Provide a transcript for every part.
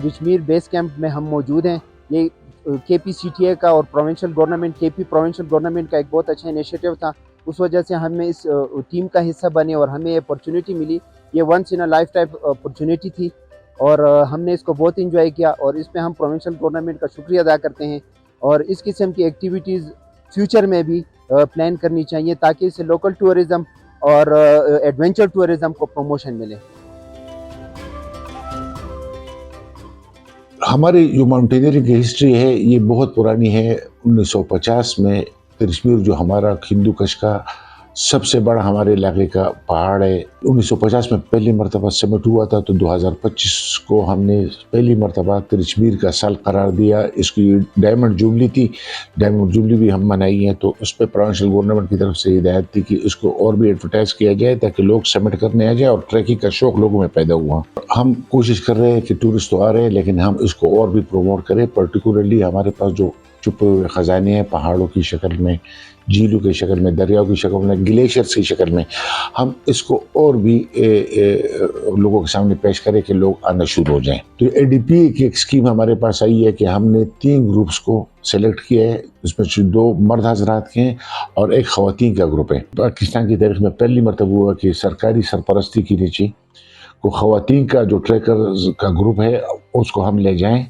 ترچمیر base camp میں ہم موجود ہیں. یہ KPCTA کا اور provincial government KP provincial government کا ایک بہت اچھا انیشیٹو تھا. اس وجہ سے ہمیں اس ٹیم کا حصہ بنے اور ہمیں یہ اپرچونیٹی ملی. یہ once in a lifetime opportunity تھی اور ہم نے اس کو بہت انجوائے کیا اور اس پہ ہم پروونشل گورنمنٹ کا شکریہ ادا کرتے ہیں. اور اس قسم کی ایکٹیویٹیز فیوچر میں بھی پلان کرنی چاہیے تاکہ اس سے لوکل ٹورزم اور ایڈونچر ٹورزم کو پروموشن ملے. ہماری جو ماؤنٹینئرنگ کی ہسٹری ہے یہ بہت پرانی ہے. 1950 میں ترچمیر جو ہمارا ہندو کش کا سب سے بڑا ہمارے علاقے کا پہاڑ ہے. 1950 میں پہلی مرتبہ سمٹ ہوا تھا تو 2025 کو ہم نے پہلی مرتبہ ترچمیر کا سال قرار دیا. اس کی ڈائمنڈ جوبلی تھی. ڈائمنڈ جوبلی بھی ہم منائی ہیں تو اس پہ پروونشل گورنمنٹ کی طرف سے ہدایت تھی کہ اس کو اور بھی ایڈورٹائز کیا جائے تاکہ لوگ سمٹ کرنے آ جائے اور ٹریکنگ کا شوق لوگوں میں پیدا ہوا. ہم کوشش کر رہے ہیں کہ ٹورسٹ تو آ رہے ہیں لیکن ہم اس کو اور بھی پروموٹ کریں. پرٹیکولرلی ہمارے پاس جو چھپے ہوئے خزانے ہیں پہاڑوں کی شکل میں, جھیلوں کی شکل میں, دریاؤں کی شکل میں, گلیشیئرس کی شکل میں, ہم اس کو اور بھی لوگوں کے سامنے پیش کریں کہ لوگ آنا شروع ہو جائیں. تو ADP کی ایک اسکیم ہمارے پاس آئی ہے کہ ہم نے 3 گروپس کو سلیکٹ کیا ہے. اس میں سے 2 مرد حضرات کے ہیں اور 1 خواتین کا گروپ ہے. پاکستان کی تاریخ میں پہلی مرتبہ ہوا کہ سرکاری سرپرستی کے نیچے کو خواتین کا جو ٹریکر کا گروپ ہے اس کو ہم لے جائیں,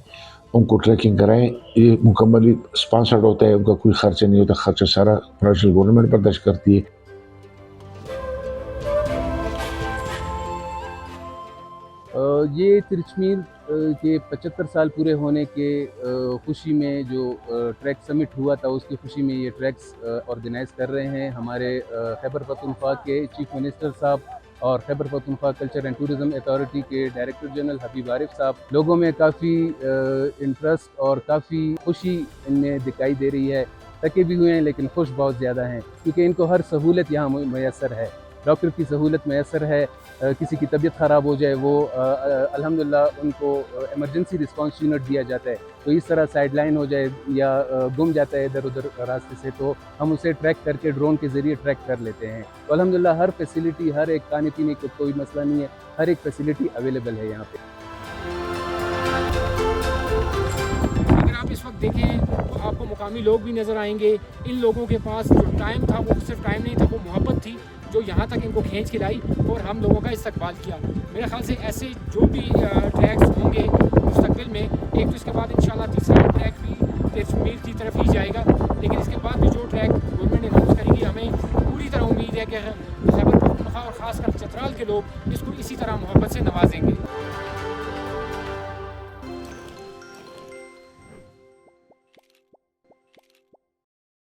ان کو ٹریکنگ کرائیں. یہ مکملی اسپانسرڈ ہوتا ہے, ان کا کوئی خرچہ نہیں ہوتا. خرچہ سارا پروونشل گورنمنٹ برداشت کرتی ہے. یہ ترچمیر کے 75 سال پورے ہونے کے خوشی میں جو ٹریک سمٹ ہوا تھا اس کی خوشی میں یہ ٹریکس آرگنائز کر رہے ہیں ہمارے خیبر پختونخوا کے چیف منسٹر صاحب اور Khyber Pakhtunkhwa culture and tourism authority کے ڈائریکٹر جنرل حبیب عارف صاحب. لوگوں میں کافی انٹرسٹ اور کافی خوشی ان میں دکھائی دے رہی ہے. تھکے بھی ہوئے ہیں لیکن خوش بہت زیادہ ہیں کیونکہ ان کو ہر سہولت یہاں میسر ہے. ڈاکٹر کی سہولت میسر ہے. کسی کی طبیعت خراب ہو جائے وہ الحمدللہ ان کو ایمرجنسی رسپانس یونٹ دیا جاتا ہے. تو اس طرح سائیڈ لائن ہو جائے یا گم جاتا ہے ادھر ادھر راستے سے تو ہم اسے ٹریک کر کے ڈرون کے ذریعے ٹریک کر لیتے ہیں. تو الحمدللہ ہر فیسلٹی, ہر ایک کھانے پینے کا کوئی مسئلہ نہیں ہے, ہر ایک فیسلٹی اویلیبل ہے یہاں پہ. اگر آپ اس وقت دیکھیں تو آپ کو مقامی لوگ بھی نظر آئیں گے. ان لوگوں کے پاس جو ٹائم تھا وہ صرف ٹائم نہیں تھا, وہ محبت تھی جو یہاں تک ان کو کھینچ کے لائی اور ہم لوگوں کا استقبال کیا. میرے خیال سے ایسے جو بھی ٹریکس ہوں گے مستقبل میں, ایک تو اس کے بعد انشاءاللہ تیسرا ٹریک بھی ترچمیر کی طرف ہی جائے گا, لیکن اس کے بعد بھی جو ٹریک گورنمنٹ اناؤنس کرے گی ہمیں پوری طرح امید ہے کہ خیبر پختونخوا اور خاص کر چترال کے لوگ اس کو اسی طرح محبت سے نوازیں گے.